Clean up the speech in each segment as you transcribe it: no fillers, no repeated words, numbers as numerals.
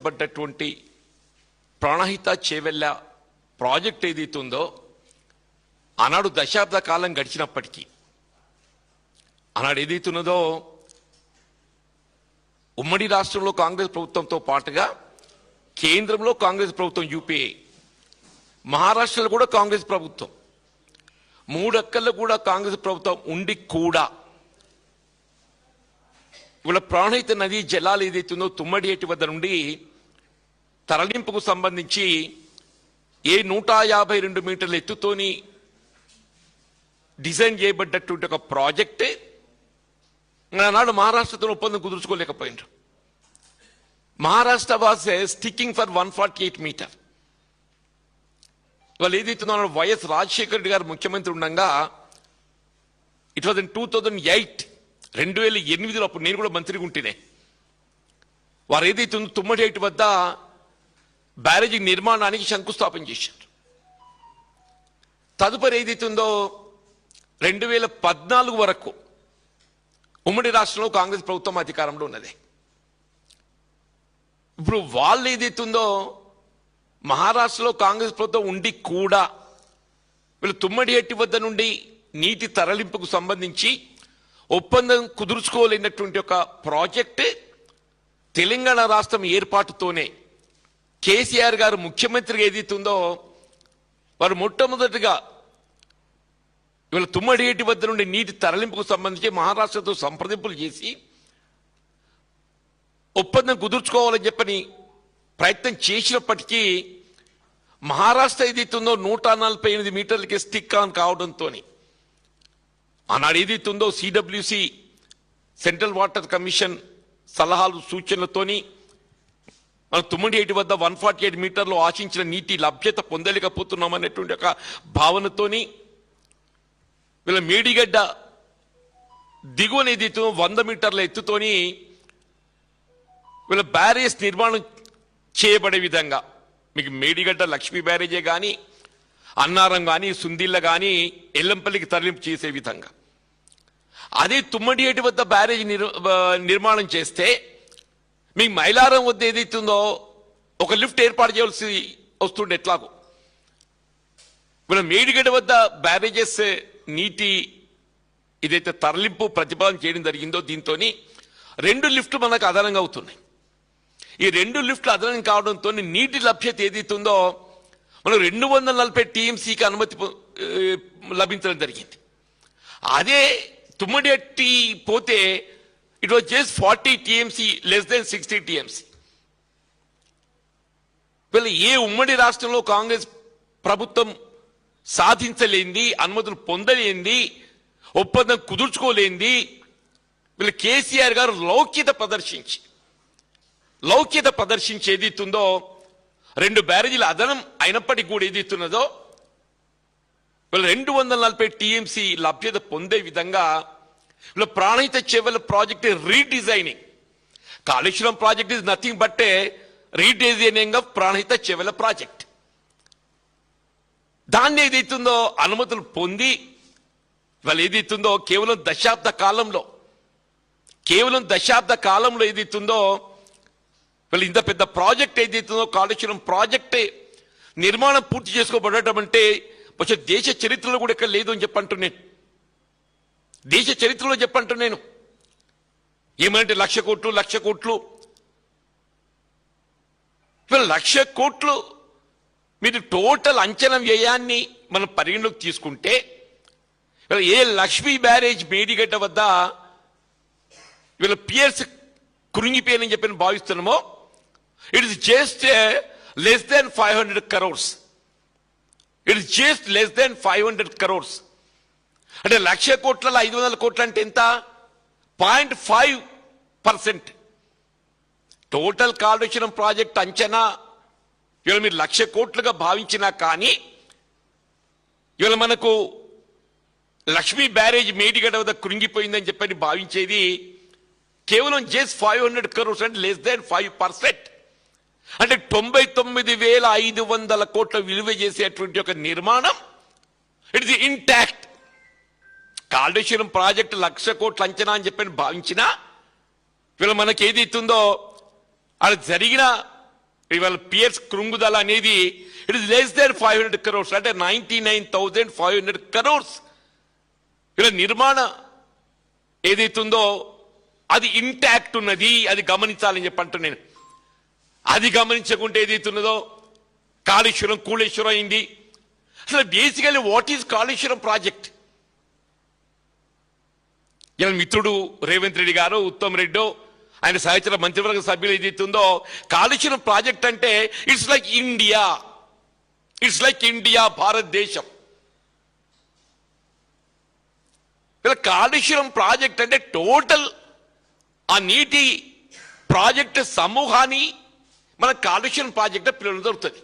చేపట్టేటువంటి Pranahita Chevella project ఏదైతుందో ఆనాడు దశాబ్ద కాలం గడిచినప్పటికీ ఆనాడు ఏదైతున్నదో ఉమ్మడి రాష్ట్రంలో కాంగ్రెస్ ప్రభుత్వంతో పాటుగా కేంద్రంలో కాంగ్రెస్ ప్రభుత్వం యూపీఏ, మహారాష్ట్రలో కూడా కాంగ్రెస్ ప్రభుత్వం, మూడక్కల్లో కూడా కాంగ్రెస్ ప్రభుత్వం ఉండి కూడా ఇవాళ ప్రాణహిత నదీ జలాలు ఏదైతుందో తుమ్మడి ఏటి వద్ద నుండి తరలింపుకు సంబంధించి 152 మీటర్ల ఎత్తుతోని డిజైన్ చేయబడ్డటువంటి ఒక ప్రాజెక్టే ఆనాడు మహారాష్ట్రతో ఒప్పందం కుదుర్చుకోలేకపోయినారు. Maharashtra was sticking for 148 metre. వాళ్ళు ఏదైతుందో వైఎస్ రాజశేఖర రెడ్డి గారు ముఖ్యమంత్రి ఉండగా ఇట్ వాజ్ ఇన్ 2008 2008లో అప్పుడు నేను కూడా మంత్రిగా ఉంటేనే వారు ఏదైతుందో తుమ్మడి ఏటి వద్ద బ్యారేజీ నిర్మాణానికి శంకుస్థాపన చేశారు. తదుపరి ఏదైతుందో 2014 వరకు ఉమ్మడి రాష్ట్రంలో కాంగ్రెస్ ప్రభుత్వం అధికారంలో ఉన్నది. ఇప్పుడు వాళ్ళు ఏదైతుందో మహారాష్ట్రలో కాంగ్రెస్ ప్రభుత్వం ఉండి కూడా వీళ్ళు తుమ్మడి ఏటి వద్ద నుండి నీటి తరలింపుకు సంబంధించి ఒప్పందం కుదుర్చుకోలేనటువంటి ఒక ప్రాజెక్ట్ తెలంగాణ రాష్ట్రం ఏర్పాటుతోనే కేసీఆర్ గారు ముఖ్యమంత్రిగా ఏదైతుందో వారు మొట్టమొదటిగా ఇవాళ తుమ్మడి ఏటి వద్ద నుండి నీటి తరలింపుకు సంబంధించి మహారాష్ట్రతో సంప్రదింపులు చేసి ఒప్పందం కుదుర్చుకోవాలని చెప్పని ప్రయత్నం చేసినప్పటికీ మహారాష్ట్ర ఏదైతుందో 148 మీటర్లకి స్టిక్ ఆన్ కావడంతో ఆనాడు ఏదైతుందో సిడబ్ల్యూసి సెంట్రల్ వాటర్ కమిషన్ సలహాలు సూచనలతోని మన తుమ్మడి ఏటి వద్ద 148 మీటర్లు ఆశించిన నీటి లభ్యత పొందలేకపోతున్నామనేటువంటి ఒక భావనతోని వీళ్ళ మేడిగడ్డ దిగువన ఏదైతే 100 మీటర్ల ఎత్తుతోని వీళ్ళ బ్యారేజ్ నిర్మాణం చేయబడే విధంగా మీకు మేడిగడ్డ లక్ష్మీ బ్యారేజే కానీ అన్నారం కానీ సుందిళ్ళ కానీ ఎల్లంపల్లికి తరలింపు చేసే విధంగా అదే తుమ్మడి ఏటి వద్ద బ్యారేజ్ నిర్మాణం చేస్తే మీకు మైలారం వద్ద ఏదైతుందో ఒక లిఫ్ట్ ఏర్పాటు చేయాల్సి వస్తుండే ఎట్లాగో వీళ్ళ మేడిగడ్డ వద్ద బ్యారేజెస్ నీటి ఇదైతే తరలింపు ప్రతిపాదన చేయడం జరిగిందో దీంతో 2 లిఫ్ట్లు మనకు అదనంగా అవుతున్నాయి. ఈ 2 లిఫ్ట్లు అదనం కావడంతో నీటి లభ్యత ఏదైతుందో మనకు 240 టీఎంసీకి అనుమతి లభించడం జరిగింది. అదే తుమ్మడి ఎట్టి పోతే it was just 40 TMC less than 60 TMC. వీళ్ళు ఏ ఉమ్మడి రాష్ట్రంలో కాంగ్రెస్ ప్రభుత్వం సాధించలేంది, అనుమతులు పొందలేంది, ఒప్పందం కుదుర్చుకోలేంది వీళ్ళు కేసీఆర్ గారు లౌక్యత ప్రదర్శించి ఏదైతుందో 2 బ్యారేజీల అదనం అయినప్పటికీ కూడా ఏదైతున్నదో వీళ్ళు 240 టీఎంసీ లభ్యత పొందే విధంగా వీళ్ళ Pranahita Chevella project redesigning. Kaleshwaram project is nothing but redesigning of Pranahita Chevella project. దాన్ని ఏదైతుందో అనుమతులు పొంది వాళ్ళు ఏదైతుందో కేవలం దశాబ్ద కాలంలో ఏదైతుందో వాళ్ళు ఇంత పెద్ద ప్రాజెక్ట్ ఏదైతుందో కాళేశ్వరం ప్రాజెక్టే నిర్మాణం పూర్తి చేసుకోబడటం అంటే కొంచెం దేశ చరిత్రలో కూడా ఇక్కడ లేదు అని చెప్పంటున్నాను. దేశ చరిత్రలో చెప్పంటున్నాను ఏమంటే 1,00,000 కోట్లు వీళ్ళు 1,00,000 కోట్లు మీరు టోటల్ అంచనా వ్యయాన్ని మనం పరిగణలోకి తీసుకుంటే ఏ లక్ష్మీ బ్యారేజ్ మేడిగడ్డ వద్ద వీళ్ళ పియర్స్ కురింగిపోయానని చెప్పి భావిస్తున్నామో it is just less than 500 crores. It is just less than 500 crores. అంటే 1,00,000 కోట్లలో 500 కోట్లు అంటే ఎంత? 0.5%. టోటల్ కాళేశ్వరం ప్రాజెక్ట్ అంచనా ఇవాళ మీరు 1,00,000 కోట్లుగా భావించినా కానీ ఇవాళ మనకు లక్ష్మీ బ్యారేజ్ మేడిగడ్డ వద్ద కృంగిపోయిందని చెప్పని భావించేది కేవలం జస్ట్ 500 crores అంటే లెస్ దాన్ 5%. అంటే 99,500 కోట్ల విలువ చేసేటువంటి ఒక నిర్మాణం it is intact. Kaleshwaram project 1,00,000 కోట్ల అంచనా అని చెప్పని భావించినా వీళ్ళు మనకి ఏదైతుందో అది జరిగిన ఇవాళ పియర్స్ కృంగుదల అనేది it is less than 500 crores, అంటే 99,500 crores. ఇలా నిర్మాణ ఏదైతుందో అది ఇంటాక్ట్ ఉన్నది, అది గమనించాలని చెప్పంటూ నేను. అది గమనించకుంటే ఏదైతున్నదో కాళేశ్వరం కూళేశ్వరం అయింది. అసలు basically what is Kaleshwaram project? ఇలా మిత్రుడు రేవంత్ రెడ్డి గారు, ఉత్తమ్ రెడ్డి, ఆయన సహచర మంత్రివర్గ సభ్యులు ఏదైతుందో కాళేశ్వరం ప్రాజెక్ట్ అంటే it's like India, it's like India, భారతదేశం. ఇలా కాళేశ్వరం ప్రాజెక్ట్ అంటే టోటల్ ఆ నీటి ప్రాజెక్ట్ సమూహాన్ని మన కాళేశ్వరం ప్రాజెక్ట్ పిల్లలు దొరుకుతుంది.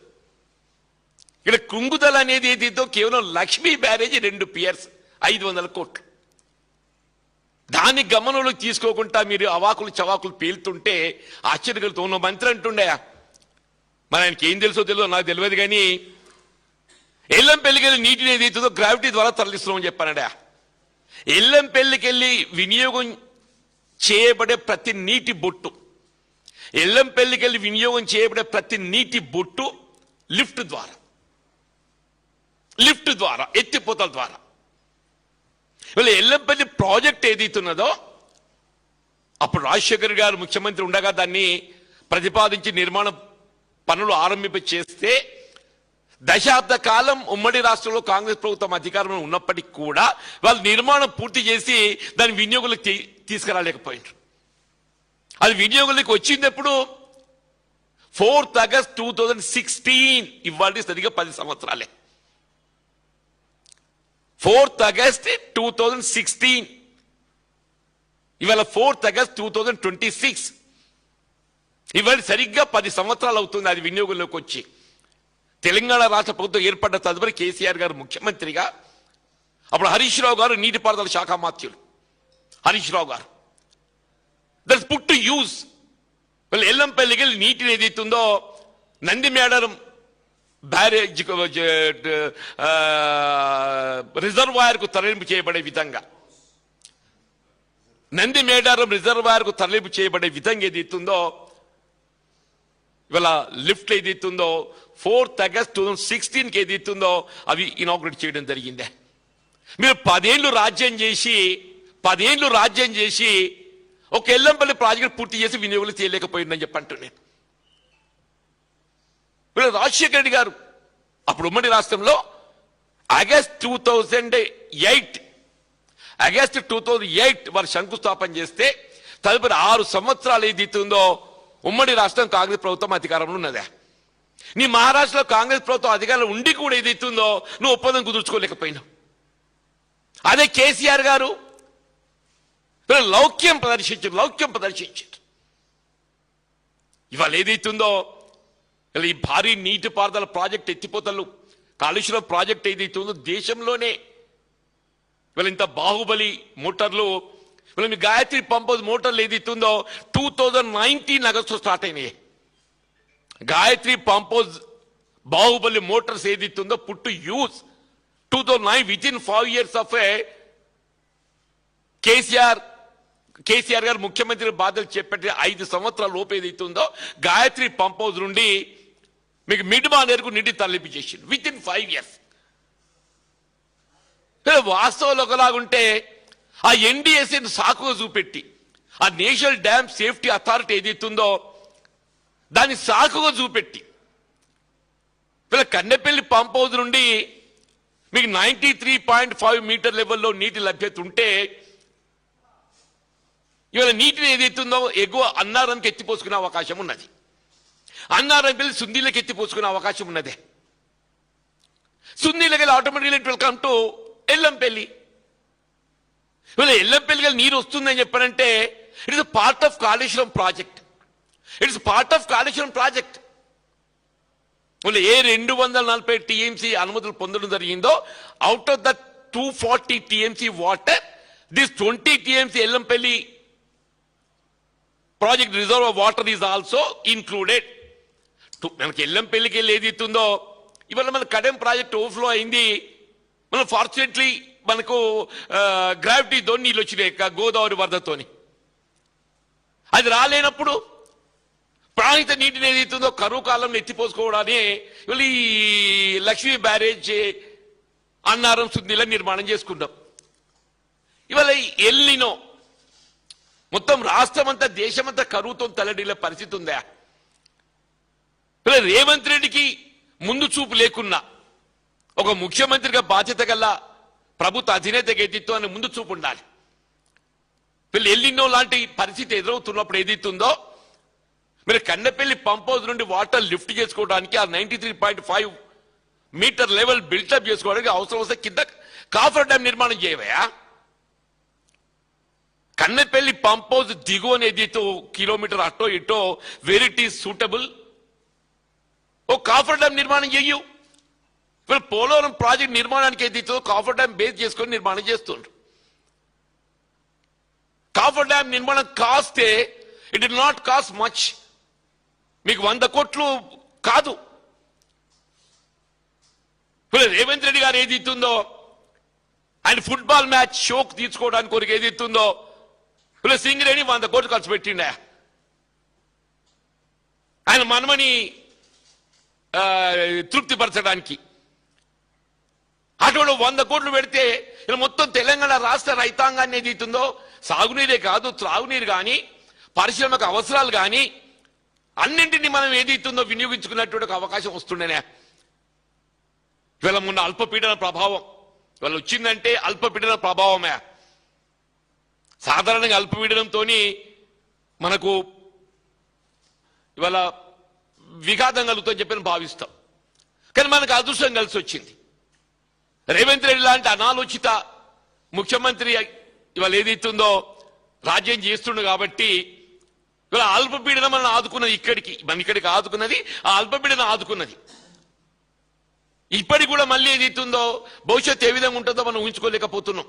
ఇక్కడ కృంగుదల అనేది ఏదైతే కేవలం లక్ష్మీ బ్యారేజీ 2 పియర్స్ 500 కోట్లు. దాన్ని గమనంలోకి తీసుకోకుండా మీరు అవాకులు చవాకులు పేలుతుంటే ఆశ్చర్యకలుగుతూ ఉన్న మంత్రి అంటుండే, మరి ఆయనకి ఏం తెలుసో తెలియదు నాకు తెలియదు, కానీ ఎల్లంపల్లికి వెళ్ళి నీటిని ఏదైతుందో గ్రావిటీ ద్వారా తరలిస్తున్నామని చెప్పానడా. ఎల్లంపల్లికి వెళ్ళి వినియోగం చేయబడే ప్రతి నీటి బొట్టు, ఎల్లంపల్లికి వెళ్ళి వినియోగం చేయబడే ప్రతి నీటి బొట్టు లిఫ్ట్ ద్వారా ఎత్తిపోతల ద్వారా వీళ్ళు ఎల్లంపల్లి ప్రాజెక్ట్ ఏదైతున్నదో అప్పుడు రాజశేఖర్ గారు ముఖ్యమంత్రి ఉండగా దాన్ని ప్రతిపాదించి నిర్మాణ పనులు ఆరంభింప చేస్తే దశాబ్ద కాలం ఉమ్మడి రాష్ట్రంలో కాంగ్రెస్ ప్రభుత్వం అధికారంలో ఉన్నప్పటికీ కూడా వాళ్ళు నిర్మాణం పూర్తి చేసి దాని వినియోగులకు తీసుకురాలేకపోయినారు. అది వినియోగులకు వచ్చింది ఎప్పుడు? 4th August 2016. ఇవాళ సరిగ్గా 10 సంవత్సరాలే. 4th August 2016. ఇవాళ 4th August 2026. ఇవాళ సరిగ్గా 10 సంవత్సరాలు అవుతుంది అది వినియోగంలోకి వచ్చి. తెలంగాణ రాష్ట్ర ప్రభుత్వం ఏర్పడ్డ తదుపరి కేసీఆర్ గారు ముఖ్యమంత్రిగా, అప్పుడు హరీష్ రావు గారు నీటిపారుదల శాఖ మంత్రులు. హరీష్ రావు గారు దట్స్ పుట్ టు యూజ్. వాళ్ళు ఎల్లంపల్లికి నీటిని ఏదైతుందో నంది మేడారం బ్యారేజ్ రిజర్వాయర్ కు తరలింపు చేయబడే విధంగా, నంది మేడారం రిజర్వాయర్ కు తరలింపు చేయబడే విధంగా ఏదైతుందో ఇవాళ లిఫ్ట్ ఏదైతుందో 4th August 2016 ఏదైతుందో అవి ఇనాగ్రేట్ చేయడం జరిగిందే. మీరు 10 ఏళ్ళు రాజ్యం చేసి ఒక ఎల్లంపల్లి ప్రాజెక్ట్ పూర్తి చేసి వినియోగులు చేయలేకపోయిందని చెప్పంటున్నాను. రాజశేఖర రెడ్డి గారు అప్పుడు ఉమ్మడి రాష్ట్రంలో ఆగస్ట్ 2008 వారు శంకుస్థాపన చేస్తే తదుపరి 6 సంవత్సరాలు ఏదైతుందో ఉమ్మడి రాష్ట్రం కాంగ్రెస్ ప్రభుత్వం అధికారంలో ఉన్నదే. నీ మహారాష్ట్రలో కాంగ్రెస్ ప్రభుత్వం అధికారంలో ఉండి కూడా ఏదైతుందో నువ్వు ఒప్పందం కుదుర్చుకోలేకపోయినావు. అదే కేసీఆర్ గారు లౌక్యం ప్రదర్శించారు. ఇవాళ ఏదైతుందో ఈ భారీ నీటిపారుదల ప్రాజెక్ట్ ఎత్తిపోతలు కాళేశ్వరం ప్రాజెక్ట్ ఏదైతుందో దేశంలోనే వీళ్ళ ఇంత బాహుబలి మోటార్లు, వీళ్ళ మీ గాయత్రి పంపోజ్ మోటార్లు ఏదైతుందో 2019 ఆగస్టు స్టార్ట్ అయినాయి. గాయత్రి పంపోజ్ బాహుబలి మోటార్స్ ఏదైతుందో పుట్టు యూజ్ 2009 వితిన్ 5 years ఆఫ్ ఏ కేసీఆర్ గారు ముఖ్యమంత్రి బాధ్యతలు చేపట్టి 5 సంవత్సరాల లోపు ఏదైతుందో గాయత్రి పంపోజ్ నుండి మీకు మిడ్ మానేరుకు నీటి తరలింపు చేసింది వితిన్ 5 years. వాస్తవంలో ఒకలాగుంటే ఆ ఎన్డీఎస్ఏని సాకుగా చూపెట్టి ఆ నేషనల్ డ్యామ్ సేఫ్టీ అథారిటీ ఏదైతుందో దాన్ని సాకుగా చూపెట్టి వీళ్ళ కన్నెపల్లి పంప్ హౌస్ నుండి మీకు 93.5 మీటర్ లెవెల్లో నీటి లభ్యత ఉంటే ఇవాళ నీటిని ఏదైతుందో ఎగువ అన్నారంకి ఎత్తిపోసుకునే అవకాశం ఉన్నది. అన్నారం వెళ్ళి సుందీలకి ఎత్తిపోసుకునే అవకాశం ఉన్నదే. సుందీలకి వెళ్ళి ఆటోమేటిక్ వెల్కమ్ టు ఎల్లంపల్లి. ఇవాళ ఎల్లంపల్లికి నీరు వస్తుందని చెప్పారంటే it is part of Kaleshwaram project. A 240 TMC అనుమతులు పొందడం జరిగిందో out of the 240 TMC water this 20 TMC Yellampalli project reserve water is also included. మనకి ఎల్లంపల్లికి వెళ్ళి ఏదైతుందో ఇవాళ మన కడెం ప్రాజెక్ట్ ఓవర్ఫ్లో అయింది. మనం ఫార్చునేట్లీ మనకు గ్రావిటీతో నీళ్ళు వచ్చినాయి గోదావరి వరదతోని. అది రాలేనప్పుడు ప్రాణిత నీటిని ఏదైతుందో కరువు కాలంలో ఎత్తిపోసుకోవడాన్ని వీళ్ళు ఈ లక్ష్మీ బ్యారేజ్ అన్నారం సుందిలో నిర్మాణం చేసుకుంటాం. ఇవాళ ఎల్నినో మొత్తం రాష్ట్రం అంతా దేశమంతా కరువుతో తలడిల్లే పరిస్థితి ఉందా? రేవంత్ రెడ్డికి ముందు చూపు లేకున్నా ఒక ముఖ్యమంత్రిగా బాధ్యత గల ప్రభుత్వ అధినేతగా ఎదిత్తో అని ముందు చూపు ఉండాలి. వీళ్ళు ఎల్లినో లాంటి పరిస్థితి ఎదురవుతున్నప్పుడు ఏదైతుందో మీరు కన్నెపల్లి పంప్ హౌస్ నుండి వాటర్ లిఫ్ట్ చేసుకోవడానికి ఆ 93.5 మీటర్ లెవెల్ బిల్టప్ చేసుకోవడానికి అవసరం వస్తే కింద కాఫర్ డ్యామ్ నిర్మాణం చేయవయా? కన్నెపల్లి పంప్ హౌస్ దిగువన ఏదైతే కిలోమీటర్ అటో ఇటో వేర్ ఇట్ ఈస్ సూటబుల్ ఓ కాఫర్ డ్యామ్ నిర్మాణం చెయ్యు. వీళ్ళు పోలవరం ప్రాజెక్ట్ నిర్మాణానికి ఏదైతే కాఫర్ డ్యామ్ బేస్ చేసుకొని నిర్మాణం చేస్తుండ్రు. కాఫర్ డ్యామ్ నిర్మాణం కాస్తే it will not cost much, మీకు 100 కోట్లు కాదు. రేవంత్ రెడ్డి గారు ఏదైతుందో ఆయన ఫుట్బాల్ మ్యాచ్ షోక్ తీసుకోవడానికి కొరకు ఏదైతుందో సింగరేణి 100 కోట్లు ఖర్చు పెట్టిండే ఆయన మనమని తృప్తిపరచడానికి. అటువంటి 100 కోట్లు పెడితే ఇలా మొత్తం తెలంగాణ రాష్ట్ర రైతాంగాన్ని ఏదైతుందో సాగునీరే కాదు త్రాగునీరు కానీ పరిశ్రమకు అవసరాలు కానీ అన్నింటినీ మనం ఏదైతుందో వినియోగించుకున్నటువంటి అవకాశం వస్తుండేనే. ఇవాళ మొన్న అల్పపీడన ప్రభావం ఇవాళ వచ్చిందంటే అల్పపీడన ప్రభావమే. సాధారణంగా అల్పపీడనంతో మనకు ఇవాళ విఘాతం కలుగుతుందని చెప్పి భావిస్తాం, కానీ మనకు అదృష్టం కలిసి వచ్చింది. రేవంత్ రెడ్డి లాంటి అనాలోచిత ముఖ్యమంత్రి ఇవాళ ఏదైతుందో రాజ్యం చేస్తుండు కాబట్టి ఇవాళ అల్పపీడనం మనం ఆదుకున్నది, ఇక్కడికి ఆదుకున్నది ఆ అల్పపీడనం ఆదుకున్నది. ఇప్పటికి కూడా మళ్ళీ ఏదైతుందో భవిష్యత్తు ఏ విధంగా ఉంటుందో మనం ఊహించుకోలేకపోతున్నాం.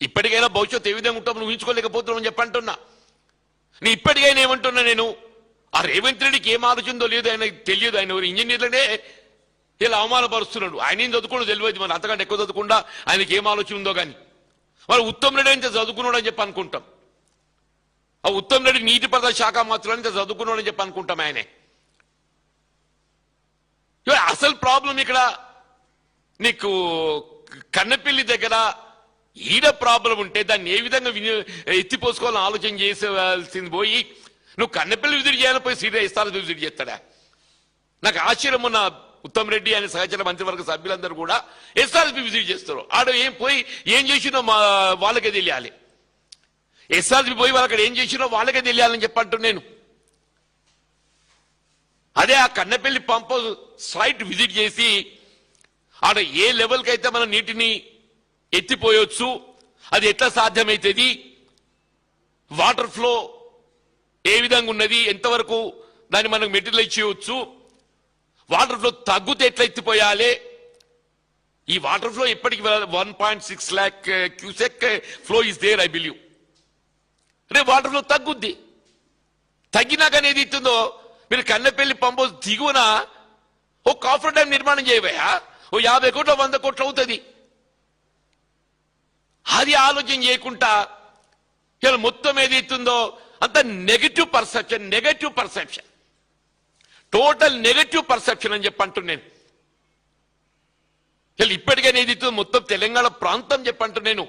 ఇప్పటికైనా భవిష్యత్తు ఏ విధంగా ఉంటుందో మనం ఊహించుకోలేకపోతున్నాం అని చెప్పంటున్నా. నేను ఇప్పటికైనా ఏమంటున్నా, నేను ఆ రేవంత్ రెడ్డికి ఏం ఆలోచనదో లేదు, ఆయన తెలియదు. ఆయన ఇంజనీర్లనే ఇలా అవమానపరుస్తున్నాడు. ఆయన ఏం చదువుకోవడం తెలియదు, మరి అంతకంటే ఎక్కువ చదువుకుండా ఆయనకి ఏం ఆలోచన ఉందో కానీ. మరి ఉత్తమ్ రెడ్డి అయితే చదువుకున్నాడు అని చెప్పి అనుకుంటాం. ఆ ఉత్తమ్ రెడ్డి నీటిపారుదల శాఖ మాత్రం చదువుకున్నాడు అని చెప్పి అనుకుంటాం. ఆయనే అసలు ప్రాబ్లం ఇక్కడ నీకు కన్నెపల్లి దగ్గర ఈడ ప్రాబ్లం ఉంటే దాన్ని ఏ విధంగా ఎత్తిపోసుకోవాలని ఆలోచన చేసేవాల్సింది పోయి నువ్వు కన్నెపల్లి విజిట్ చేయాలని పోయి సీరియస్ ఇస్తారని విజిట్ చేస్తాడా? నాకు ఆశ్చర్యం. ఉన్న ఉత్తమ్ రెడ్డి ఆయన సహచర మంత్రివర్గ సభ్యులందరూ కూడా ఎస్ఆర్ఎస్పీ విజిట్ చేస్తారు. ఆడ ఏం చేసినో వాళ్ళకే తెలియాలి. ఎస్ఆర్ఎస్పీ పోయి వాళ్ళక్కడ ఏం చేసినో వాళ్ళకే తెలియాలని చెప్పంటూ నేను అదే ఆ కన్నెపల్లి పంప్ సైట్ విజిట్ చేసి ఆడ ఏ లెవెల్కి అయితే మనం నీటిని ఎత్తిపోయొచ్చు, అది ఎట్లా సాధ్యమవుతుంది, వాటర్ ఫ్లో ఏ విధంగా ఉన్నది, ఎంతవరకు దాన్ని మనకు మెటీరియల్ చేయవచ్చు, వాటర్ ఫ్లో తగ్గితే ఎట్లా ఎత్తిపోయాలి. ఈ వాటర్ ఫ్లో ఇప్పటికి 1.6 lakh cusec flow is there I believe. రేపు వాటర్ ఫ్లో తగ్గుద్ది. తగ్గినాకనే ఏది ఇస్తుందో మీరు కన్నెపల్లి పంప్ హౌస్ దిగువన ఓ కాఫర్ డ్యామ్ నిర్మాణం చేయవయా? ఓ 50 కోట్లు 100 కోట్లు అవుతుంది. అది ఆలోచన చేయకుండా ఇలా మొత్తం ఏది ఇస్తుందో అంత negative perception total negative perception అని చెప్పంటున్నాను. ఇప్పటికైనా ఏది ఇస్తుందో మొత్తం తెలంగాణ ప్రాంతం చెప్పంటున్నాను.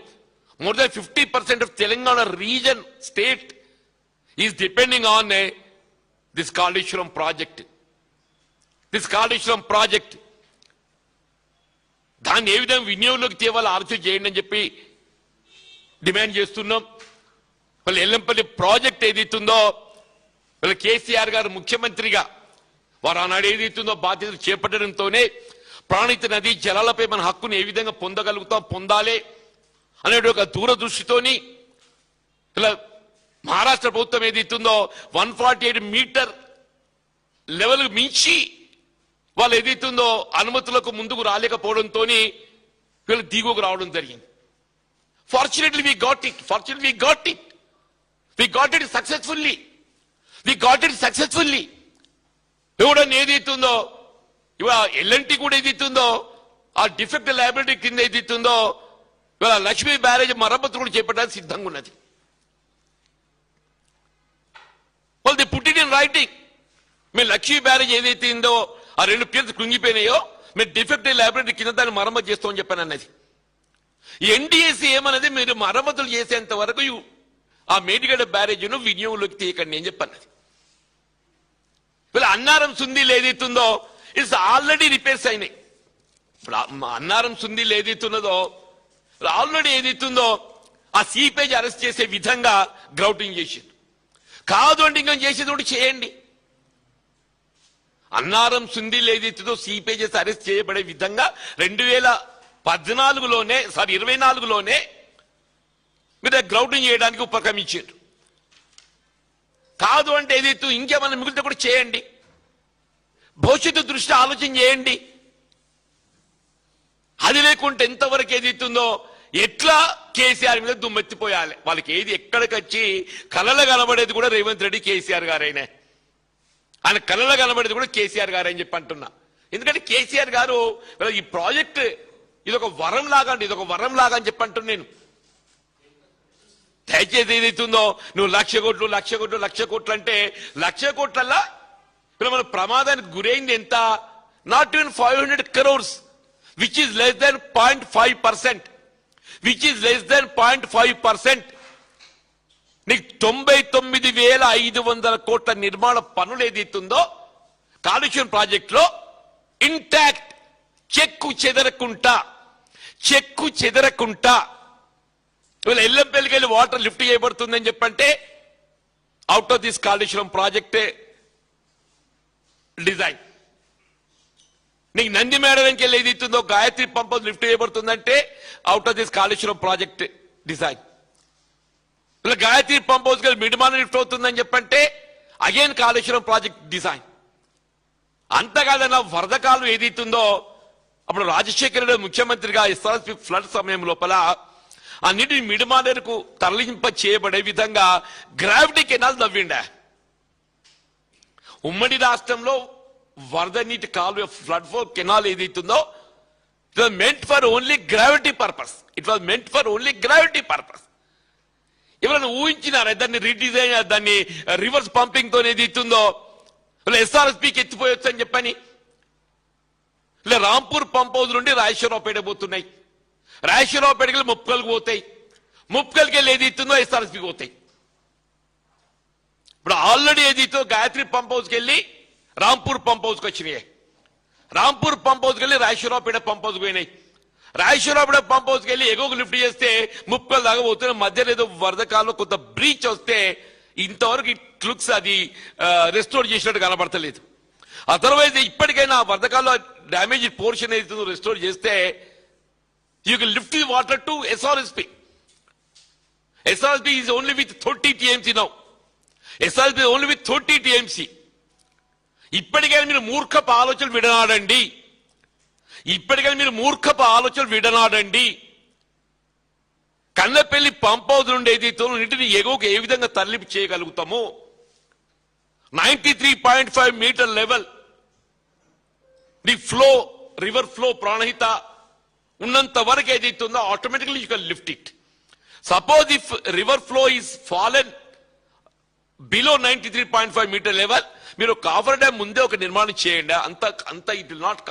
More than 50% of Telangana region state is depending on this Kaleshwaram project. దాన్ని ఏ విధంగా వినియోగంలోకి తేవాలో ఆలోచన చేయండి అని చెప్పి డిమాండ్ చేస్తున్నాం. వాళ్ళు ఎల్లంపల్లి ప్రాజెక్ట్ ఏదైతుందో వాళ్ళు కేసీఆర్ గారు ముఖ్యమంత్రిగా వారు ఆనాడు ఏదైతుందో బాధ్యతలు చేపట్టడంతోనే ప్రాణిత నదీ జలాలపై మన హక్కును ఏ విధంగా పొందాలి అనే ఒక దూరదృష్టితోని ఇలా మహారాష్ట్ర ప్రభుత్వం ఏదైతుందో 148 మీటర్ లెవెల్ మించి వాళ్ళు ఏదైతుందో అనుమతులకు ముందుకు రాలేకపోవడంతో వీళ్ళు దిగువకు రావడం జరిగింది. Fortunately we got it successfully. ఎవడన్నా ఏదైతుందో ఇవాళ ఎల్ఎన్టీ కూడా ఏదైతుందో ఆ డిఫెక్ట్ లయబిలిటీ కింద ఏదైతుందో ఇవాళ లక్ష్మీ బ్యారేజ్ మరమ్మతులు కూడా చేపట్టడానికి సిద్ధంగా ఉన్నది. Well, they put it in writing. Me Lakshmi barrage ఏదైతే ఉందో ఆ 2 పియర్స్ కుంగిపోయినాయో మీరు డిఫెక్టివ్ ల్యాబొరేటరీ కింద దాన్ని మరమ్మతు చేస్తామని చెప్పాను అన్నది. ఎన్డీఏసీ ఏమన్నది మీరు మరమ్మతులు చేసేంత వరకు ఆ మేడిగడ్డ బ్యారేజ్ను వినియోగంలోకి తీయకండి అని చెప్పన్నది. వీళ్ళ అన్నారం సుందీలు ఏదైతుందో ఇట్స్ ఆల్రెడీ రిపేర్స్ అయినాయి. ఇప్పుడు అన్నారం సుందీలు ఏదైతున్నదో ఆల్రెడీ ఏదైతుందో ఆ సీపేజ్ అరెస్ట్ చేసే విధంగా గ్రౌటింగ్ చేసింది. కాదు అంటే ఇంకా చేసేది కూడా చేయండి. అన్నారం సుందీలు ఏదైతుందో సీపేజెస్ అరెస్ట్ చేయబడే విధంగా 2024లోనే మీరు గ్రౌటింగ్ చేయడానికి ఉపక్రమించారు. కాదు అంటే ఏదైతే ఇంకేమన్నా మిగిలితే కూడా చేయండి. భవిష్యత్తు దృష్టి ఆలోచన చేయండి. అది లేకుంటే ఎంతవరకు ఏదైతుందో ఎట్లా కేసీఆర్ మీద దుమ్మెత్తిపోయాలి. వాళ్ళకి ఏది ఎక్కడికి వచ్చి కళలు కనబడేది కూడా రేవంత్ రెడ్డి కేసీఆర్ గారైనా, ఆయన కళలు కనబడేది కూడా కేసీఆర్ గారు అని చెప్పి అంటున్నా. ఎందుకంటే కేసీఆర్ గారు ఈ ప్రాజెక్ట్ ఇదొక వరం లాగా అండి, ఇదొక వరం లాగా అని చెప్పి అంటున్నా నేను. దయచేసి ఏదైతుందో నువ్వు 1,00,000 కోట్లు 1,00,000 కోట్లు 1,00,000 కోట్లు అంటే 1,00,000 కోట్లల్లా ఇప్పుడు మన ప్రమాదానికి గురైంది ఎంత? Not even 500 crores, which is less than 0.5%. నీకు 99,500 కోట్ల నిర్మాణ పనులు ఏదైతుందో కాళేశ్వరం ప్రాజెక్ట్ లో ఇంటాక్ట్ చెక్కు చెదరకుంటా ఇవాళ ఎల్లంపల్లికి వెళ్ళి వాటర్ లిఫ్ట్ చేయబడుతుందని చెప్పంటే అవుట్ ఆఫ్ దిస్ కాళేశ్వరం ప్రాజెక్టే డిజైన్. నీకు నంది మేడకి వెళ్ళి ఏదైతుందో గాయత్రి పంప్ హౌస్ లిఫ్ట్ చేయబడుతుందంటే out of this Kaleshwaram project design. ఇలా గాయత్రి పంప్ హౌస్ వెళ్ళి మిడిమాన లిఫ్ట్ అవుతుందని చెప్పంటే అగైన్ కాళేశ్వరం ప్రాజెక్ట్ డిజైన్. అంతకాదన్న వరద కాలం ఏదైతుందో అప్పుడు రాజశేఖర రెడ్డి ముఖ్యమంత్రిగా ఎస్ఆర్ఎస్పీ ఫ్లడ్ సమయం లోపల ఆ నీటిని మిడిమానేరుకు తరలింప చేయబడే విధంగా గ్రావిటీ కెనాల్ తవ్విండా. ఉమ్మడి రాష్ట్రంలో వరద నీటి కాలువ ఫ్లడ్ ఫ్లో కెనాల్ ఏదైతుందో it was meant for only gravity purpose. ఎవరైనా ఊహించినారా దాన్ని రీడిజైన్, దాన్ని రివర్స్ పంపింగ్ తో ఏదైతుందో ఎస్ఆర్ఎస్పీకి ఎత్తిపోయొచ్చు అని చెప్పని ఇలా రాంపూర్ పంప్ హౌస్ నుండి రాజేశ్వరరావుపేట పోతున్నాయి, రాజేశ్వరరావుపేటకి వెళ్ళి ముప్కల్కి పోతాయి, ముప్కల్కి వెళ్ళి ఏదైతుందో ఎస్ఆర్ఎస్పీకి పోతాయి. ఇప్పుడు ఆల్రెడీ ఏదైతే గాయత్రి పంప్ హౌస్కి వెళ్ళి రాంపూర్ పంప్ హౌస్కి వచ్చినాయి, రాంపూర్ పంప్ హౌస్కి వెళ్ళి రాజేశ్వరరావుపేట పంప్ హౌస్కి పోయినాయి, రాజేశ్వరరావుపేట పంప్ హౌస్కి వెళ్ళి ఎగోకు లిఫ్ట్ చేస్తే ముప్కల్ దాకా పోతున్న మధ్యలో ఏదో వరదకాలంలో కొంత బ్రీచ్ వస్తే ఇంతవరకు ఇట్ లుక్స్ అది రెస్టోర్ చేసినట్టు కనబడతలేదు. అదర్వైజ్ ఇప్పటికైనా వరదకాలంలో డ్యామేజ్ పోర్షన్ ఏదైతుందో రెస్టోర్ చేస్తే you can lift the water to SRSP. SRSP is only with 30 TMC now. SRSP only with 30 TMC. ఇప్పటికైనా మీరు మూర్ఖపు ఆలోచనలు విడనాడండి. కన్నపల్లి పంప్ హౌస్ నుండి ఏదైతే నీటిని ఎగువకు ఏ విధంగా తరలింపు చేయగలుగుతామో 93.5 metre level the flow, river flow Pranahita ఉన్నంత వరకు ఏదైతుందో automatically you can lift it. Suppose if river flow is fallen below 93.5 metre level, మీరు కాఫర్ డ్యామ్ ముందే ఒక నిర్మాణం చేయండి. అంత it will not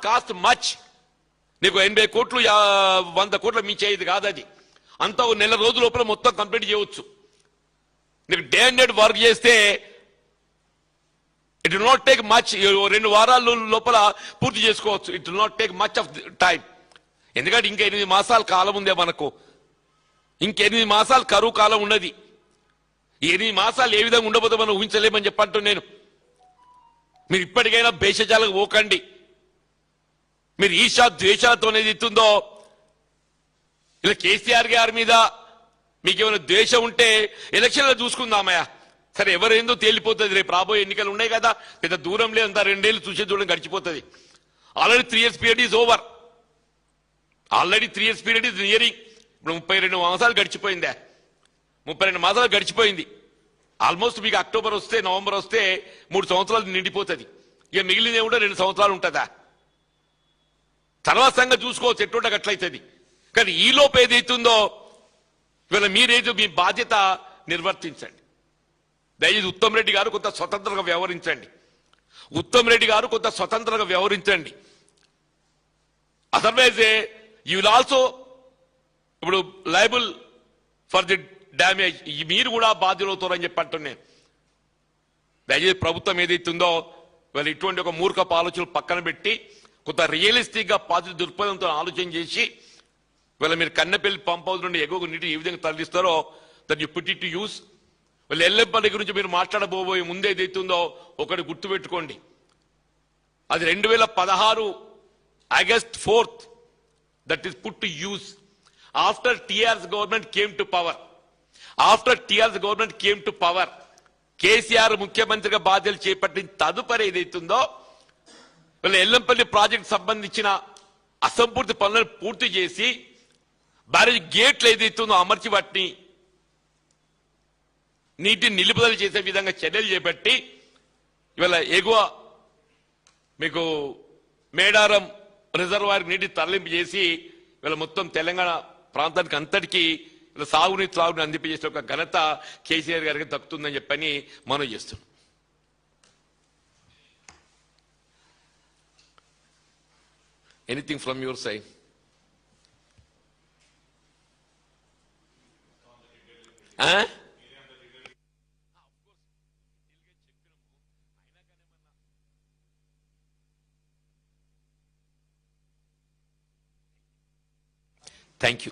cost much. నీకు 80 కోట్లు 100 కోట్ల మించి అయ్యేది కాదు అది. అంతా ఒక నెల రోజుల లోపల మొత్తం కంప్లీట్ చేయవచ్చు. నీకు డే అండ్ నైట్ వర్క్ చేస్తే it will not take much. 2 వారాల లోపల పూర్తి చేసుకోవచ్చు. It will not take much of time. ఎందుకంటే ఇంకా 8 మాసాల కాలం ఉందే మనకు. ఇంక 8 మాసాలు కరువు కాలం ఉన్నది. 8 మాసాలు ఏ విధంగా ఉండబోదో మనం ఊహించలేమని చెప్పంటూ నేను. మీరు ఇప్పటికైనా భేషజాలకు పోకండి. మీరు ఈర్షా ద్వేషాలతో ఇస్తుందో ఇలా కేసీఆర్ గారి మీద మీకేమైనా ద్వేషం ఉంటే ఎలక్షన్లో చూసుకుందామయ్యా. సరే ఎవరేందో తేలిపోతుంది. రేపు రాబోయే ఎన్నికలు ఉన్నాయి కదా, పెద్ద దూరం లేదు, అంతా 2 ఏళ్ళు చూసే దూరం గడిచిపోతుంది. Already 3 years period is over. Already 3 years period is nearing. ఇప్పుడు 32 మాసాలు గడిచిపోయిందా? 32 మాసాలు గడిచిపోయింది. ఆల్మోస్ట్ మీకు అక్టోబర్ వస్తే, నవంబర్ వస్తే 3 సంవత్సరాలు నిండిపోతుంది. ఇక మిగిలిందే కూడా 2 సంవత్సరాలు ఉంటుందా? తర్వాత సంగతి చూసుకోవచ్చు, ఎట్లుంటే అట్లయితుంది. కానీ ఈ లోపు ఏదైతుందో ఇవాళ మీరేదో మీ బాధ్యత నిర్వర్తించండి. దయచేసి ఉత్తమ్ రెడ్డి గారు కొంత స్వతంత్రంగా వ్యవహరించండి. ఉత్తమ్ రెడ్డి గారు కొంత స్వతంత్రంగా వ్యవహరించండి. అదర్వైజ్ యూ విల్ ఆల్సో ఇప్పుడు లయబుల్ ఫర్ ది డ్యామేజ్, మీరు కూడా బాధ్యులవుతారని చెప్పి అంటున్నాను. దయచేసి ప్రభుత్వం ఏదైతుందో వాళ్ళు ఇటువంటి ఒక మూర్ఖపు ఆలోచనలు పక్కన పెట్టి కొంత రియలిస్టిక్ గా పాజిటివ్ దృక్పథంతో ఆలోచన చేసి వీళ్ళ మీరు కన్నెపల్లి పంప్ హౌస్ నుండి ఎగువ నీటి ఏ విధంగా తరలిస్తారో that you put it to use. వాళ్ళు ఎల్లంపల్లి గురించి మీరు మాట్లాడబోయే ముందు ఏదైతుందో ఒకటి గుర్తుపెట్టుకోండి, అది 2016 August 4th that is put to use after TR's government came to power. After TR's government came to power, KCR ముఖ్యమంత్రిగా బాధ్యతలు చేపట్టిన తదుపరి ఏదైతుందో వీళ్ళ ఎల్లంపల్లి ప్రాజెక్ట్ సంబంధించిన అసంపూర్తి పనులను పూర్తి చేసి బ్యారేజ్ గేట్లు ఏదైతుందో అమర్చి వాటిని నీటిని నిలుపుదల చేసే విధంగా చర్యలు చేపట్టి ఇవాళ ఎగువ మీకు మేడారం రిజర్వాయర్ నీటి తరలింపు చేసి వీళ్ళ మొత్తం తెలంగాణ ప్రాంతానికి అంతటికీ సాగునీటి త్రాగుని అందింపజేసే ఒక ఘనత కేసీఆర్ గారికి దక్కుతుందని చెప్పని మనం చేస్తున్నాం. Anything from your side? Thank you.